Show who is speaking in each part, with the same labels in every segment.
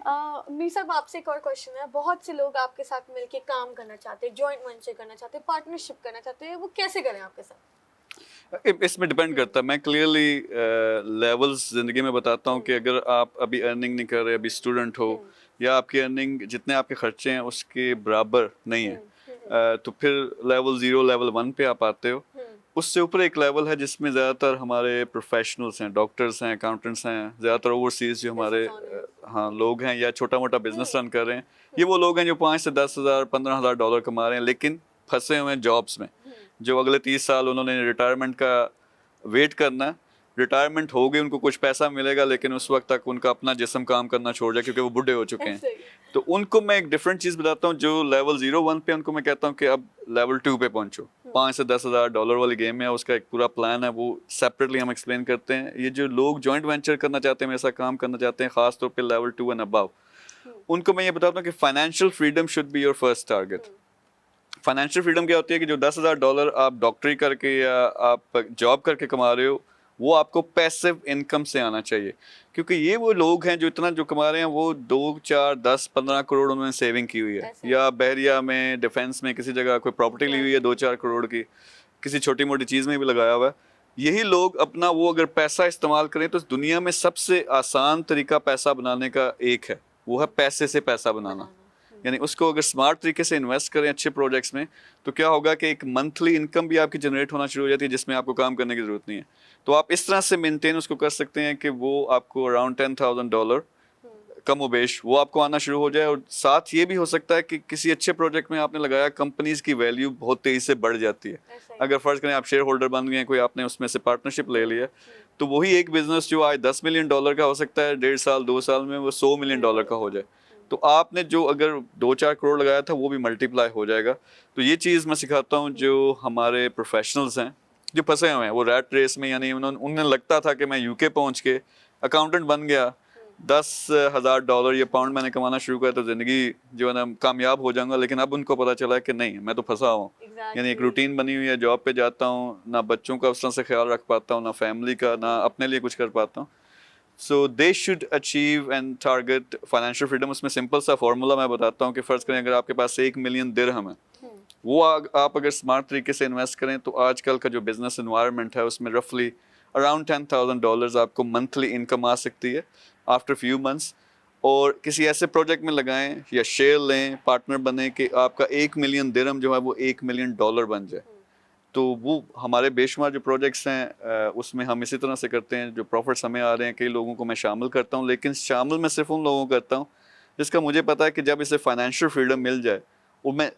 Speaker 1: मीर साहब आपसे एक और क्वेश्चन है। बहुत से लोग आपके साथ मिलके काम करना चाहते हैं, जॉइंट वेंचर करना चाहते हैं, पार्टनरशिप करना चाहते हैं, वो कैसे करें आपके साथ?
Speaker 2: इसमें डिपेंड करता है। मैं क्लियरली लेवल्स ज़िंदगी में बताता हूँ कि अगर आप अभी अर्निंग नहीं कर रहे, अभी स्टूडेंट हो या आपकी अर्निंग जितने आपके खर्चे हैं उसके बराबर नहीं है, तो फिर लेवल 0 लेवल 1 पे आप आते हो। उससे ऊपर एक लेवल है जिसमें ज़्यादातर हमारे प्रोफेशनल्स हैं, डॉक्टर्स हैं, अकाउंटेंट्स हैं, ज़्यादातर ओवरसीज़ जो हमारे हाँ लोग हैं या छोटा मोटा बिजनेस रन कर रहे हैं, ये वो लोग हैं जो 5 से 10,000 15,000 डॉलर कमा रहे हैं लेकिन फंसे हुए हैं जॉब्स में। जो अगले 30 साल उन्होंने रिटायरमेंट का वेट करना है। रिटायरमेंट हो गई, उनको कुछ पैसा मिलेगा लेकिन उस वक्त तक उनका अपना जिस्म काम करना छोड़ जाए क्योंकि वो बूढ़े हो चुके हैं। तो उनको मैं एक डिफरेंट चीज़ बताता हूँ। जो लेवल 0-1 पे उनको मैं कहता हूँ कि अब लेवल 2 पे पहुंचो। 5 से 10,000 डॉलर वाली गेम है, उसका एक पूरा प्लान है, वो सेपरेटली हम एक्सप्लेन करते हैं। ये जो लोग जॉइंट वेंचर करना चाहते हैं, मेरे साथ काम करना चाहते हैं, खासतौर पर लेवल 2 एंड अबव, उनको मैं ये बताता हूँ कि financial freedom should be your first target. Financial freedom क्या होती है कि जो 10,000 डॉलर आप डॉक्टरी करके या आप जॉब करके कमा रहे हो, वो आपको पैसिव इनकम से आना चाहिए। क्योंकि ये वो लोग हैं जो इतना जो कमा रहे हैं, वो 2, 4, 10, 15 करोड़ उन्होंने सेविंग की हुई है, या बहरिया में, डिफेंस में, किसी जगह कोई प्रॉपर्टी ली हुई है 2-4 करोड़ की, किसी छोटी मोटी चीज़ में भी लगाया हुआ है। यही लोग अपना वो अगर पैसा इस्तेमाल करें तो दुनिया में सबसे आसान तरीका पैसा बनाने का एक है, वो है पैसे से पैसा बनाना। यानी उसको अगर स्मार्ट तरीके से इन्वेस्ट करें अच्छे प्रोजेक्ट्स में, तो क्या होगा कि एक मंथली इनकम भी आपकी जनरेट होना शुरू हो जाती है जिसमें आपको काम करने की ज़रूरत नहीं है। तो आप इस तरह से मेंटेन उसको कर सकते हैं कि वो आपको अराउंड $10,000 कम उबेश वो आपको आना शुरू हो जाए। और साथ ये भी हो सकता है कि किसी अच्छे प्रोजेक्ट में आपने लगाया, कंपनीज की वैल्यू बहुत तेज़ी से बढ़ जाती है। अगर फ़र्ज़ करें आप शेयर होल्डर बन गए, कोई आपने उसमें से पार्टनरशिप ले लिया, तो वही एक बिजनेस जो आज $10 मिलियन का हो सकता है 1.5 साल 2 साल में वो $100 मिलियन का हो जाए। तो आपने जो अगर 2-4 करोड़ लगाया था वो भी मल्टीप्लाई हो जाएगा। तो ये चीज़ मैं सिखाता हूँ जो हमारे प्रोफेशनल्स हैं जो फंसे हुए हैं वो रैट रेस में। यानी उन्हें लगता था कि मैं यूके पहुँच के अकाउंटेंट बन गया, $10,000 या पाउंड मैंने कमाना शुरू किया तो ज़िंदगी जो है ना कामयाब हो जाऊंगा। लेकिन अब उनको पता चला कि नहीं, मैं तो फंसा हूँ। यानी एक रूटीन बनी हुई है, जॉब पे जाता हूँ, ना बच्चों का उस तरह से ख्याल रख पाता हूँ, ना फैमिली का, ना अपने लिए कुछ कर पाता हूँ। So they should achieve and target financial freedom. उसमें सिंपल सा फॉर्मूला मैं बताता हूँ कि फ़र्ज़ करें अगर आपके पास 1 मिलियन दिरहम है, वो आप अगर स्मार्ट तरीके से इन्वेस्ट करें तो आजकल का जो बिजनेस इन्वायरमेंट है उसमें रफली अराउंड $10,000 आपको मंथली इनकम आ सकती है आफ्टर फ्यू मंथ्स। और किसी ऐसे प्रोजेक्ट में लगाएं या शेयर लें, पार्टनर बने कि आपका 1 मिलियन दिरहम जो है वो $1 मिलियन बन जाए। तो वो हमारे बेशुमार जो प्रोजेक्ट्स हैं उसमें हम इसी तरह से करते हैं। जो प्रॉफिट्स हमें आ रहे हैं, कई लोगों को मैं शामिल करता हूँ, लेकिन शामिल मैं सिर्फ उन लोगों को करता हूँ जिसका मुझे पता है कि जब इसे फाइनेंशियल फ्रीडम मिल जाए, और मैं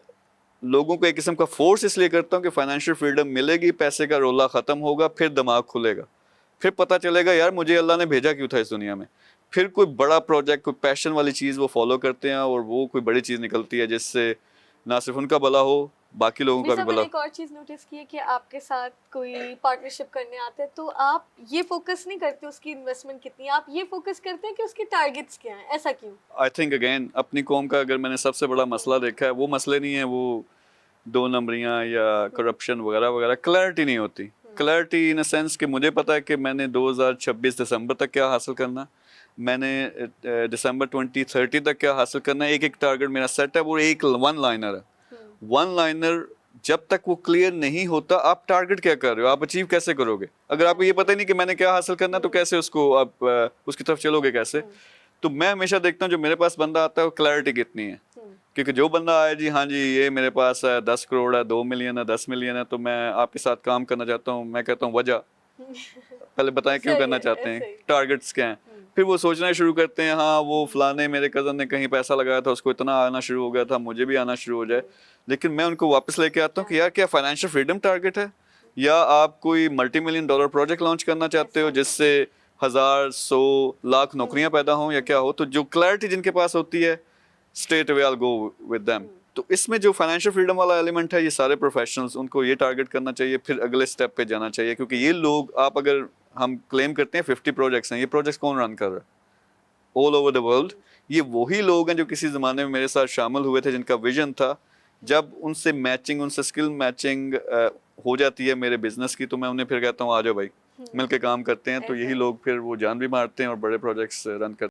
Speaker 2: लोगों को एक किस्म का फोर्स इसलिए करता हूँ कि फाइनेंशियल फ्रीडम मिलेगी, पैसे का रोला ख़त्म होगा, फिर दिमाग खुलेगा, फिर पता चलेगा यार मुझे अल्लाह ने भेजा क्यों था इस दुनिया में। फिर कोई बड़ा प्रोजेक्ट, कोई पैशन वाली चीज़ वो फॉलो करते हैं और वो कोई बड़ी चीज़ निकलती है जिससे ना सिर्फ उनका भला हो, बाकी लोगों का भी भला।
Speaker 1: एक और चीज़ नोटिस की है कि आपके साथ कोई पार्टनरशिप करने आता है तो आप ये फोकस नहीं करते उसकी इन्वेस्टमेंट कितनी है, आप ये फोकस करते हैं कि उसके टारगेट्स क्या हैं। ऐसा क्यों?
Speaker 2: आई थिंक अगेन अपनी कौम का अगर मैंने सबसे बड़ा मसला देखा है, वो मसले नहीं है वो 2 नंबरियाँ या करप्शन वगैरह वगैरह। क्लैरिटी नहीं होती। क्लैरिटी इन अ सेंस कि मुझे पता है कि मैंने 2026 दिसंबर तक क्या हासिल करना, मैंने दिसंबर 2030 तक क्या हासिल करना है। एक एक टारगेट मेरा सेट है, वो एक वन लाइनर है। वन लाइनर जब तक वो क्लियर नहीं होता, आप टारगेट क्या कर रहे हो, आप अचीव कैसे करोगे? अगर आपको ये पता ही नहीं कि मैंने क्या हासिल करना, तो कैसे उसको आप उसकी तरफ चलोगे कैसे? तो मैं हमेशा देखता हूँ जो मेरे पास बंदा आता है वो क्लैरिटी कितनी है। क्योंकि जो बंदा आया जी हाँ जी ये मेरे पास है 10 करोड़ है, 2 मिलियन है, 10 मिलियन है, तो मैं आपके साथ काम करना चाहता हूँ, मैं कहता हूँ वजह पहले बताएं क्यों करना चाहते हैं, टारगेट्स क्या हैं। फिर वो सोचना शुरू करते हैं, हाँ वो फलाने मेरे कज़न ने कहीं पैसा लगाया था, उसको इतना आना शुरू हो गया था, मुझे भी आना शुरू हो जाए। लेकिन मैं उनको वापस लेके आता हूँ कि यार क्या फाइनेंशियल फ्रीडम टारगेट है, या आप कोई $multi million प्रोजेक्ट लॉन्च करना चाहते हो जिससे 1000, 100, लाख नौकरियां पैदा हों, या क्या हो? तो जो क्लैरिटी जिनके पास होती है, straight away I will go with them. तो इसमें जो फाइनेंशियल फ्रीडम वाला एलिमेंट है, ये सारे प्रोफेशनल्स उनको ये टारगेट करना चाहिए, फिर अगले स्टेप पे जाना चाहिए। क्योंकि ये लोग, आप अगर हम क्लेम करते हैं 50 प्रोजेक्ट्स हैं, ये प्रोजेक्ट्स कौन रन कर रहा है ऑल ओवर द वर्ल्ड? ये वही लोग हैं जो किसी ज़माने में मेरे साथ शामिल हुए थे, जिनका विजन था। जब उनसे मैचिंग, उनसे स्किल मैचिंग हो जाती है मेरे बिजनेस की, तो मैं उन्हें फिर कहता हूँ आ जाओ भाई मिलके काम करते हैं। तो यही लोग फिर वो जान भी मारते हैं और बड़े प्रोजेक्ट्स रन करते हैं।